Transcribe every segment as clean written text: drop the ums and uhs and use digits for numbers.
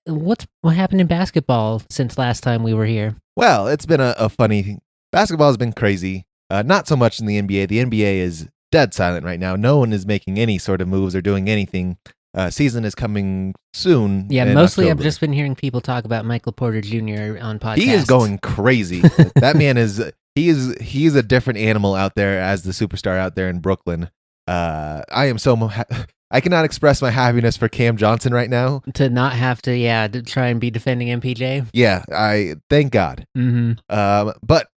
what happened in basketball since last time we were here? Well, it's been a funny. Basketball has been crazy. Not so much in the NBA. The NBA is dead silent right now. No one is making any sort of moves or doing anything. Season is coming soon. Yeah, in mostly October. I've just been hearing people talk about Michael Porter Jr. on podcasts. He is going crazy. That man is he's a different animal out there as the superstar out there in Brooklyn. I am I cannot express my happiness for Cam Johnson right now. to not have to try and be defending MPJ. Yeah, I thank God. Mm-hmm. But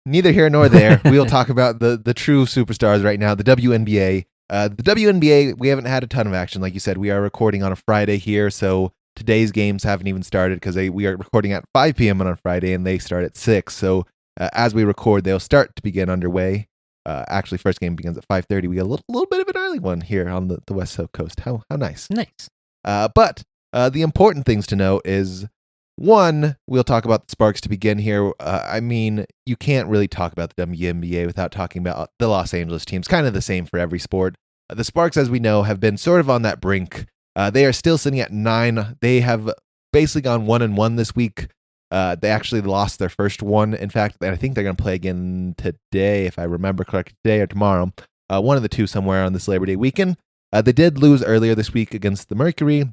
neither here nor there. We'll talk about the true superstars right now, the WNBA. The WNBA, we haven't had a ton of action. Like you said, we are recording on a Friday here, so today's games haven't even started because we are recording at 5 p.m. on a Friday, and they start at 6. So as we record, they'll start to begin underway. Actually, first game begins at 5:30. We got a little bit of an early one here on the West Coast. How nice. Nice. But the important things to know is, one, we'll talk about the Sparks to begin here. I mean, you can't really talk about the WNBA without talking about the Los Angeles teams. Kind of the same for every sport. The Sparks, as we know, have been sort of on that brink. They are still sitting at 9. They have basically gone 1-1 this week. They actually lost their first one. In fact, I think they're going to play again today, if I remember correctly, today or tomorrow. One of the two somewhere on this Labor Day weekend. They did lose earlier this week against the Mercury.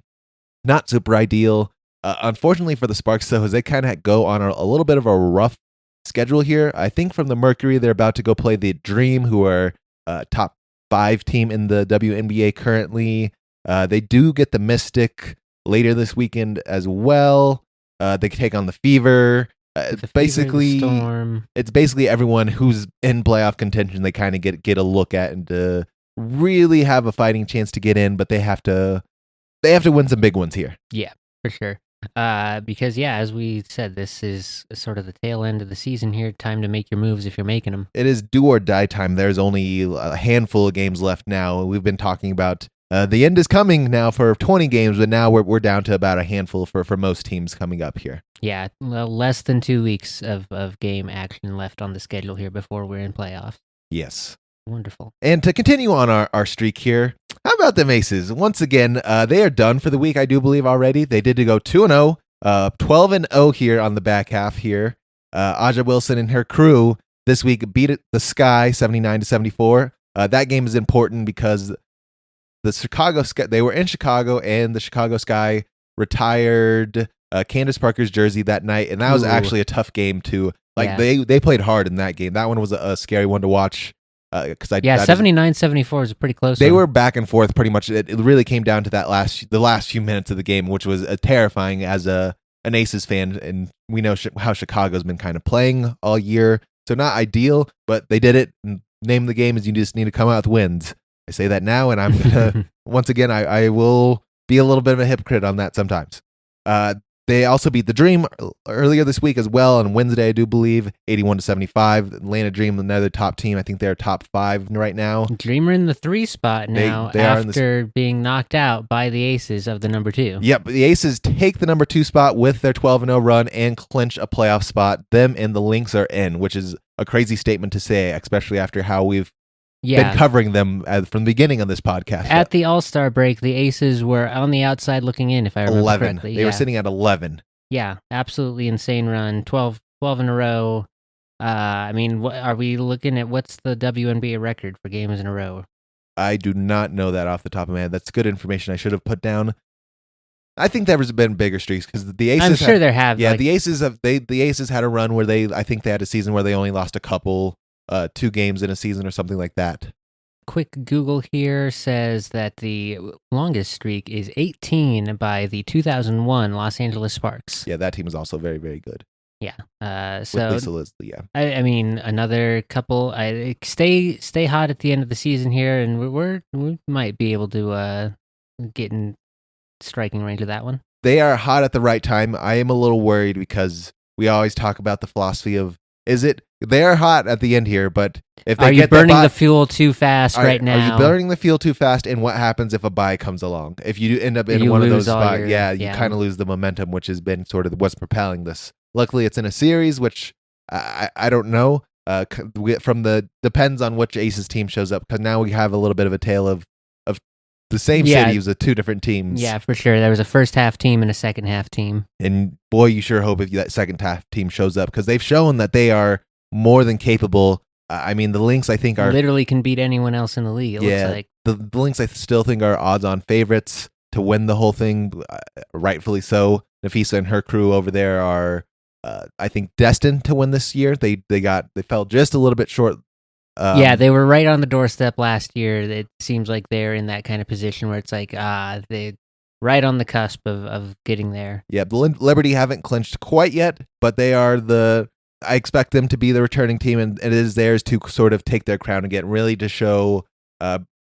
Not super ideal. Unfortunately for the Sparks, though, is they kind of go on a little bit of a rough schedule here. I think from the Mercury, they're about to go play the Dream, who are top 5 team in the WNBA currently. They do get the Mystic later this weekend as well. They take on the Fever. The Basically, Fever, the Storm. It's basically everyone who's in playoff contention. They kind of get a look at and to really have a fighting chance to get in, but they have to win some big ones here. Yeah, for sure. Because as we said, this is sort of the tail end of the season here. Time to make your moves if you're making them. It is do or die time. There's only a handful of games left now. We've been talking about the end is coming now for 20 games, but now we're down to about a handful for most teams coming up here. Yeah, less than 2 weeks of game action left on the schedule here before we're in playoffs. Yes. Wonderful. And to continue on our streak here, how about them Aces? Once again, they are done for the week, I do believe already. They did go 2-0, 12-0 here on the back half here. Aja Wilson and her crew this week beat the Sky 79-74. That game is important because the Chicago Sky, they were in Chicago, and the Chicago Sky retired Candace Parker's jersey that night, and that was actually a tough game too. They played hard in that game. That one was a scary one to watch. 79-74 is a pretty close They one. were back and forth pretty much. It really came down to the last few minutes of the game, which was terrifying as an Aces fan, and we know how Chicago's been kind of playing all year, so not ideal, but they did it. And name of the game is you just need to come out with wins. I say that now, and I'm gonna once again I will be a little bit of a hypocrite on that sometimes. They also beat the Dream earlier this week as well on Wednesday, I do believe, 81-75. Atlanta Dream, another top team. I think they're top 5 right now. Dreamer in the 3 spot now they after being knocked out by the Aces of the number 2. Yep, the Aces take the number 2 spot with their 12-0 run and clinch a playoff spot. Them and the Lynx are in, which is a crazy statement to say, especially after how we've been covering them from the beginning of this podcast. At the All-Star break, the Aces were on the outside looking in, if I remember correctly. They were sitting at 11. Yeah, absolutely insane run. 12 in a row. I mean, are we looking at what's the WNBA record for games in a row? I do not know that off the top of my head. That's good information I should have put down. I think there's been bigger streaks because the Aces. I'm sure there have. Yeah, the Aces the Aces had a run where I think they had a season where they only lost a couple. 2 games in a season or something like that. Quick Google here says that the longest streak is 18 by the 2001 Los Angeles Sparks. Yeah, that team is also very, very good. Yeah. So with Lisa Leslie, yeah. I mean, another couple. Stay hot at the end of the season here, and we might be able to get in striking range of that one. They are hot at the right time. I am a little worried because we always talk about the philosophy of they are hot at the end here, but if they are burning the fuel too fast right now? Are you burning the fuel too fast? And what happens if a bye comes along? If you end up in one of those spots, you kind of lose the momentum, which has been sort of what's propelling this. Luckily, it's in a series, which I don't know. Depends on which Aces team shows up, because now we have a little bit of a tale of the same Yeah. cities with two different teams. Yeah, for sure. There was a first half team and a second half team. And boy, you sure hope if that second half team shows up, because they've shown that they are more than capable. I mean, the Lynx, I think, are Literally can beat anyone else in the league, it looks like. the Lynx, I still think, are odds-on favorites to win the whole thing, rightfully so. Nafisa and her crew over there are, I think, destined to win this year. They fell just a little bit short. Yeah, they were right on the doorstep last year. It seems like they're in that kind of position where it's like, they right on the cusp of getting there. Yeah, the Liberty haven't clinched quite yet, but they are I expect them to be the returning team, and it is theirs to sort of take their crown again, really to show.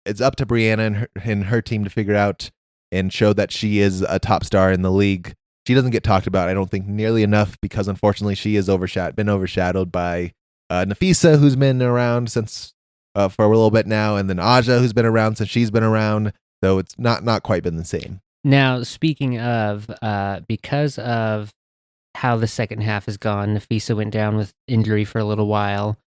It's up to Brianna and her team to figure out and show that she is a top star in the league. She doesn't get talked about, I don't think, nearly enough, because unfortunately she is been overshadowed by Nafisa, who's been around since for a little bit now, and then Aja, who's been around since she's been around. So it's not quite been the same. Now, speaking of, because of how the second half has gone, Nafisa went down with injury for a little while.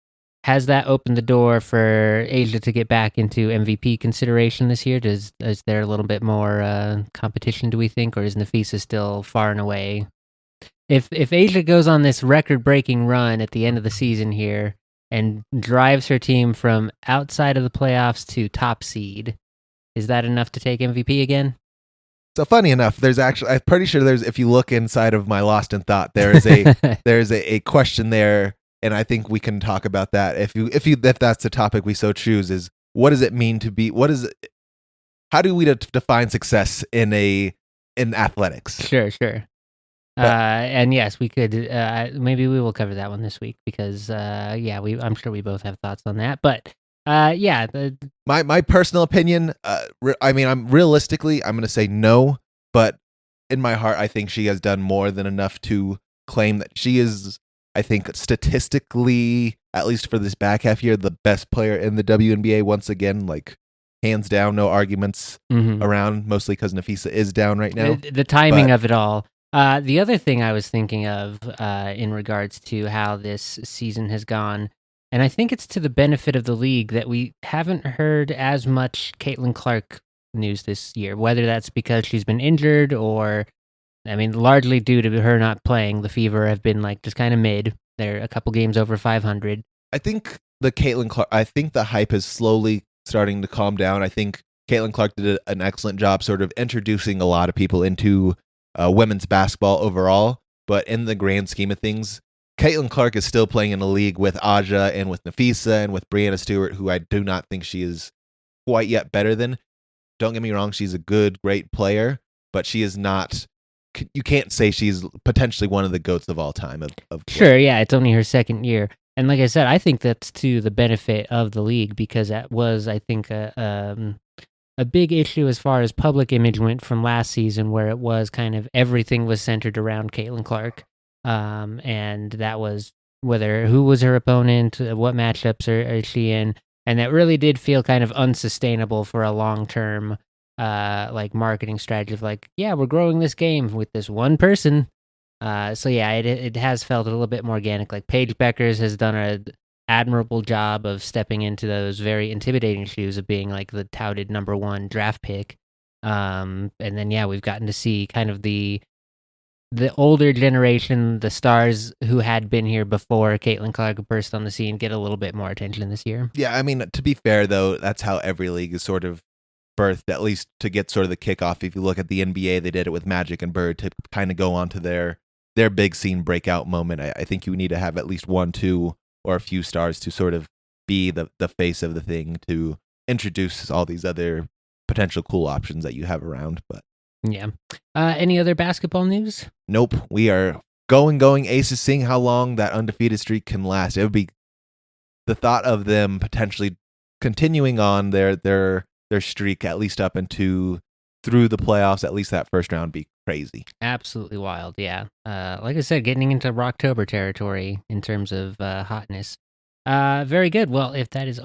Has that opened the door for Asia to get back into MVP consideration this year? Is there a little bit more competition, do we think, or is Nafisa still far and away? If Asia goes on this record-breaking run at the end of the season here and drives her team from outside of the playoffs to top seed, is that enough to take MVP again? So funny enough, I'm pretty sure if you look inside of my Lost in Thought, there's a question there, and I think we can talk about that if that's the topic we so choose. Is what does it mean to be? How do we define success in athletics? Sure. And yes, we could. Maybe we will cover that one this week because I'm sure we both have thoughts on that. But my personal opinion, I'm realistically, I'm going to say no, but in my heart, I think she has done more than enough to claim that she is, I think, statistically, at least for this back half year, the best player in the WNBA once again, like hands down, no arguments around, mostly because Nafisa is down right now. The timing of it all. The other thing I was thinking of in regards to how this season has gone, and I think it's to the benefit of the league that we haven't heard as much Caitlin Clark news this year, whether that's because she's been injured or, I mean, largely due to her not playing. The Fever have been like just kind of mid. They're a couple games over 500. I think the hype is slowly starting to calm down. I think Caitlin Clark did an excellent job sort of introducing a lot of people into women's basketball overall, but in the grand scheme of things, Caitlin Clark is still playing in a league with Aja and with Nafisa and with Brianna Stewart, who I do not think she is quite yet better than. Don't get me wrong, she's a great player, but she is not. You can't say she's potentially one of the GOATs of all time. Sure, yeah, it's only her second year. And like I said, I think that's to the benefit of the league because that was, I think, a big issue as far as public image went from last season, where it was kind of everything was centered around Caitlin Clark. And that was who was her opponent, what matchups is she in, and that really did feel kind of unsustainable for a long-term like marketing strategy of like, yeah, we're growing this game with this one person. So yeah, it has felt a little bit more organic. Like Paige Beckers has done an admirable job of stepping into those very intimidating shoes of being like the touted number one draft pick. And then yeah, we've gotten to see kind of the older generation, the stars who had been here before Caitlin Clark burst on the scene, get a little bit more attention this year. Yeah, I mean, to be fair though, that's how every league is sort of birthed, at least to get sort of the kickoff. If you look at the NBA, they did it with Magic and Bird to kind of go on to their big scene breakout moment. I think you need to have at least one, two, or a few stars to sort of be the face of the thing to introduce all these other potential cool options that you have around. But yeah. Any other basketball news? Nope. We are going Aces, seeing how long that undefeated streak can last. It would be the thought of them potentially continuing on their streak at least up into through the playoffs, at least that first round, be crazy. Absolutely wild, yeah. Like I said, getting into Rocktober territory in terms of hotness. Very good. Well, if that is